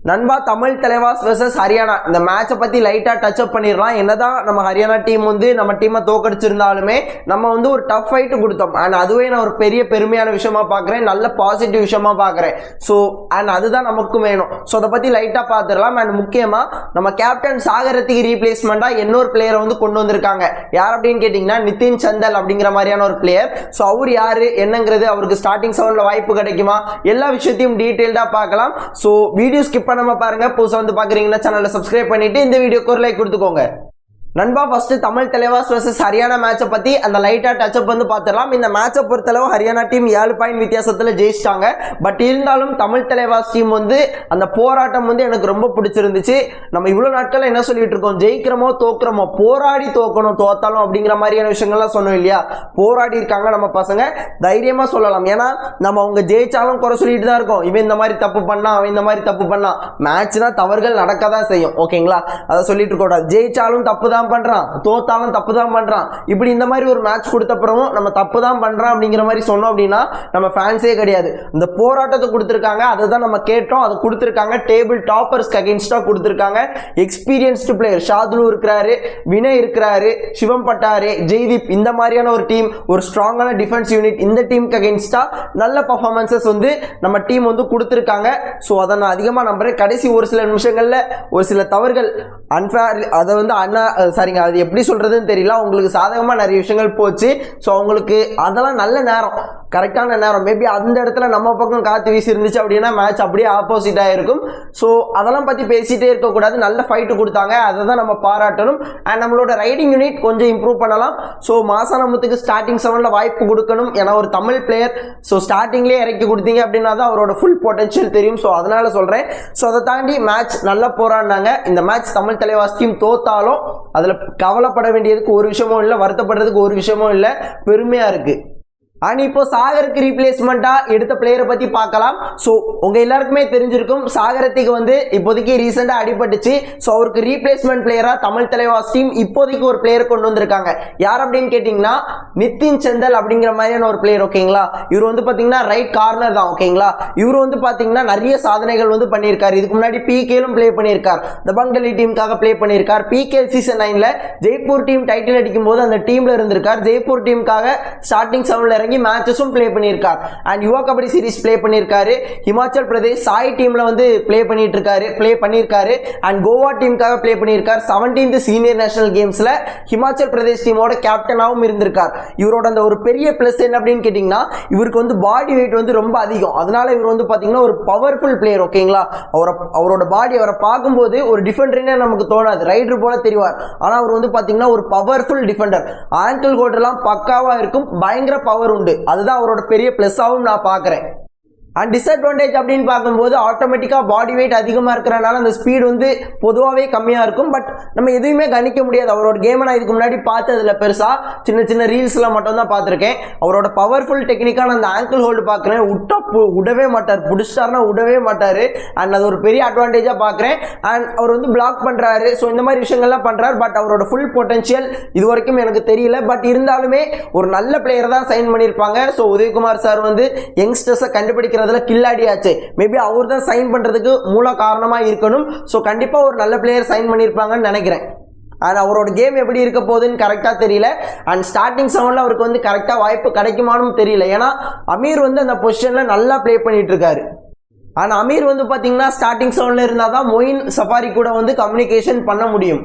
நண்பா தமிழ் தலைவாஸ் வெர்சஸ் ஹரியானா இந்த மேட்சை பற்றி லைட்டாக டச் அப் பண்ணிடலாம். என்னதான் நம்ம ஹரியானா டீம் வந்து நம்ம டீமை தோக்கடிச்சிருந்தாலுமே நம்ம வந்து ஒரு டஃப் ஃபைட்டு கொடுத்தோம். அண்ட் அதுவே நான் ஒரு பெரிய பெருமையான விஷயமா பார்க்குறேன், நல்ல பாசிட்டிவ் விஷயமா பார்க்குறேன். ஸோ அண்ட் அதுதான் நமக்கும் வேணும். ஸோ அதை பற்றி லைட்டாக பார்த்துடலாம். அண்ட் முக்கியமாக நம்ம கேப்டன் சாகரத்துக்கு ரீப்ளேஸ்மெண்ட்டாக இன்னொரு பிளேயரை வந்து கொண்டு வந்திருக்காங்க. யார் அப்படின்னு கேட்டிங்கன்னா நிதின் சந்தல் அப்படிங்கிற மாதிரியான ஒரு பிளேயர். ஸோ அவர் யார் என்னங்கிறது, அவருக்கு ஸ்டார்டிங் 7ல் வாய்ப்பு கிடைக்குமா, எல்லா விஷயத்தையும் டீட்டெயில்டாக பார்க்கலாம். ஸோ வீடியோ ஸ்கிப் நம்ம பாருங்க. புதுசா வந்து பாக்குறீங்கன்னா சேனலை சப்ஸ்கிரைப் பண்ணிட்டு இந்த வீடியோக்கு ஒரு லைக் கொடுத்துக்கோங்க. நண்பா ஃபர்ஸ்ட் தமிழ் தலைவாஸ் வர்சஸ் ஹரியானா மேட்சை பற்றி அந்த லைட்டாக டச்சப் வந்து பார்த்துடலாம். இந்த மேட்சை பொறுத்தளவு ஹரியானா டீம் 7 பாயிண்ட் வித்தியாசத்தில் ஜெயிச்சிட்டாங்க. பட் இருந்தாலும் தமிழ் தலைவாஸ் டீம் வந்து அந்த போராட்டம் வந்து எனக்கு ரொம்ப பிடிச்சிருந்துச்சு. நம்ம இவ்வளோ நாட்கள் என்ன சொல்லிட்டு இருக்கோம், ஜெயிக்கிறோமோ தோக்குறோமோ, போராடி தோக்கணும், தோத்தாலும் அப்படிங்கிற மாதிரியான விஷயங்கள்லாம் சொன்னோம் இல்லையா. போராடி இருக்காங்க நம்ம பசங்க, தைரியமாக சொல்லலாம். ஏன்னா நம்ம அவங்க ஜெயிச்சாலும் குறை சொல்லிட்டு தான் இருக்கோம், இவன் இந்த மாதிரி தப்பு பண்ணா, அவன் இந்த மாதிரி தப்பு பண்ணா. மேட்ச்னா தவறுகள் நடக்க தான் செய்யும், ஓகேங்களா. அதை சொல்லிட்டு இருக்கக்கூடாது. ஜெயிச்சாலும் தப்பு தான் பண்றான், தோத்தாலும் தப்பு தான் பண்றான். இப்படி இந்த மாதிரி ஒரு மேட்ச் கொடுத்த அப்புறமும் நம்ம தப்பு தான் பண்றான் அப்படிங்கிற மாதிரி சொன்னோம் அப்படின்னா நம்ம ஃபேன்ஸே கிடையாது. இந்த போராட்டத்தை கொடுத்துருக்காங்க, அதை தான் நம்ம கேட்டோம், அதை கொடுத்துருக்காங்க. டேபிள் டாப்பர்ஸ்க்கு அகேன்ஸ்டா கொடுத்துருக்காங்க. எக்ஸ்பீரியன்ஸ்டு பிளேயர் ஷாதுலு இருக்கிறாரு, வினய் இருக்கிறாரு, சிவம் பட்டாரே, ஜெய்தீப், இந்த மாதிரியான ஒரு டீம், ஒரு ஸ்ட்ராங்கான டிஃபென்ஸ் யூனிட், இந்த டீமுக்கு அகேன்ஸ்டா நல்ல பர்ஃபார்மன்சஸ் வந்து நம்ம டீம் வந்து கொடுத்துருக்காங்க. ஸோ அதை நான் அதிகமாக நம்புறேன். கடைசி ஒரு சில நிமிஷங்கள்ல ஒரு சில தவறுகள் அன்ஃபேர், அதை வந்து சரிங்க, அது எப்படி சொல்றதுன்னு தெரியல, உங்களுக்கு சாதகமாக நிறைய விஷயங்கள் போச்சு. ஸோ அவங்களுக்கு அதெல்லாம் நல்ல நேரம், கரெக்டான நேரம். மேபி அந்த இடத்துல நம்ம பக்கம் காற்று வீசி இருந்துச்சு அப்படின்னா மேட்ச் அப்படியே ஆப்போசிட்டாக இருக்கும். ஸோ அதெல்லாம் பற்றி பேசிகிட்டே இருக்கக்கூடாது. நல்ல ஃபைட்டு கொடுத்தாங்க, அதை தான் நம்ம பாராட்டணும். அண்ட் நம்மளோட ரைடிங் யூனிட் கொஞ்சம் இம்ப்ரூவ் பண்ணலாம். ஸோ மாசானமுத்துக்கு ஸ்டார்டிங் 7ல் வாய்ப்பு கொடுக்கணும். ஏன்னா ஒரு தமிழ் பிளேயர், ஸோ ஸ்டார்டிங்லேயே இறக்கி கொடுத்தீங்க அப்படின்னா தான் அவரோட ஃபுல் பொட்டன்ஷியல் தெரியும். ஸோ அதனால சொல்கிறேன். ஸோ அதை தாண்டி மேட்ச் நல்லா போராடினாங்க. இந்த மேட்ச் தமிழ் தலைவாஸ் டீம் தோத்தாலும் அதில் கவலைப்பட வேண்டியதுக்கு ஒரு விஷயமும் இல்லை, வருத்தப்படுறதுக்கு ஒரு விஷயமும் இல்லை, பெருமையாக இருக்குது. அண்ட் இப்போ சாகருக்கு ரீப்ளேஸ்மெண்ட்டா எடுத்த பிளேயரை பற்றி பார்க்கலாம். ஸோ உங்கள் எல்லாருக்குமே தெரிஞ்சிருக்கும், சாகரத்துக்கு வந்து இப்போதைக்கு ரீசெண்டாக அடிபட்டுச்சு. ஸோ அவருக்கு ரீப்ளேஸ்மெண்ட் பிளேயராக தமிழ் தலைவாஸ் டீம் இப்போதைக்கு ஒரு பிளேயர் கொண்டு வந்திருக்காங்க. யார் அப்படின்னு கேட்டிங்கன்னா நிதின் சந்தல் அப்படிங்கிற மாதிரியான ஒரு பிளேயர், ஓகேங்களா. இவர் வந்து பார்த்தீங்கன்னா ரைட் கார்னர் தான், ஓகேங்களா. இவர் வந்து பார்த்தீங்கன்னா நிறைய சாதனைகள் வந்து பண்ணியிருக்காரு. இதுக்கு முன்னாடி பிகேலும் பிளே பண்ணியிருக்கார், தபங்கலி டீமுக்காக பிளே பண்ணியிருக்கார். பிகே சீசன் 9ல் ஜெய்ப்பூர் டீம் டைட்டில் அடிக்கும் போது அந்த டீமில் இருந்திருக்கார். ஜெய்ப்பூர் டீமுக்காக ஸ்டார்டிங் 7ல் இறங்கி மேட்சஸும் ப்ளே பண்ணியிருக்கார். And Yuva kabaddi series play பண்ணியிருக்காரு. ஹிமாச்சல் பிரதேஷ் சாய் டீமில் வந்து ப்ளே பண்ணியிருக்காரு. அண்ட் கோவா டீமுக்காக ப்ளே பண்ணியிருக்கார். 17th சீனியர் நேஷனல் கேம்ஸில் ஹிமாச்சல் பிரதேஷ் டீமோட கேப்டனாகவும் இருந்திருக்கார். இவரோட அந்த ஒரு பெரிய ப்ளஸ் என்ன அப்படின்னு கேட்டிங்கன்னா, இவருக்கு வந்து பாடி வெயிட் வந்து ரொம்ப அதிகம். அதனால இவர் வந்து பார்த்தீங்கன்னா ஒரு பவர்ஃபுல் பிளேயர், ஓகேங்களா. அவரோட பாடி, அவரை பார்க்கும்போது ஒரு டிஃபெண்டர்னே நமக்கு தோணாது, ரைடர் போல தெரிவார். ஆனால் அவர் வந்து பார்த்தீங்கன்னா ஒரு பவர்ஃபுல் டிஃபெண்டர். ஆங்கிள் ஹோல்டர்லாம் பக்காவாக இருக்கும், பயங்கர பவர் உண்டு. அதுதான் அவரோட பெரிய பிளஸ்ஸாகவும் நான் பார்க்குறேன். அண்ட் டிஸ்அட்வான்டேஜ் அப்படின்னு பார்க்கும்போது ஆட்டோமேட்டிக்காக பாடி வெயிட் அதிகமாக இருக்கிறனால அந்த ஸ்பீடு வந்து பொதுவாகவே கம்மியாக இருக்கும். பட் நம்ம எதுவுமே கணிக்க முடியாது. அவரோட கேமை நான் இதுக்கு முன்னாடி பார்த்ததில்ல, பெருசாக சின்ன சின்ன ரீல்ஸ்லாம் மட்டும் தான் பார்த்துருக்கேன். அவரோட பவர்ஃபுல் டெக்னிக்கான அந்த ஆங்கிள் ஹோல்டு பார்க்குறேன், விடவே மாட்டார், பிடிச்சிட்டாருன்னா விடவே மாட்டார். அண்ட் அது ஒரு பெரிய அட்வான்டேஜாக பார்க்குறேன். அண்ட் அவர் வந்து பிளாக் பண்ணுறாரு, ஸோ இந்த மாதிரி விஷயங்கள்லாம் பண்ணுறாரு. பட் அவரோட ஃபுல் பொட்டன்ஷியல் இது வரைக்கும் எனக்கு தெரியல. பட் இருந்தாலுமே ஒரு நல்ல பிளேயர் தான் சைன் பண்ணியிருப்பாங்க. ஸோ உதயகுமார் சார் வந்து யங்ஸ்டர்ஸை கண்டுபிடிக்கிற கில்லாடியாச்சு, மேபி அவர் தான் சைன் பண்றதுக்கு மூல காரணமா இருக்கணும். சோ கண்டிப்பா ஒரு நல்ல பிளேயர் சைன் பண்ணிருப்பாங்கன்னு நினைக்கிறேன். அண்ட் அவரோட கேம் எப்படி இருக்க போகுதுன்னு கரெக்டாக தெரியல. அண்ட் ஸ்டார்டிங் 7ல் அவருக்கு வந்து கரெக்டாக வாய்ப்பு கிடைக்குமானும் தெரியல. ஏன்னா அமீர் வந்து அந்த பொசிஷனில் நல்லா ப்ளே பண்ணிட்டு இருக்காரு. ஆனால் அமீர் வந்து பார்த்தீங்கன்னா ஸ்டார்டிங் 7ல் இருந்தால் தான் மொயின் சஃபாரி கூட வந்து கம்யூனிகேஷன் பண்ண முடியும்.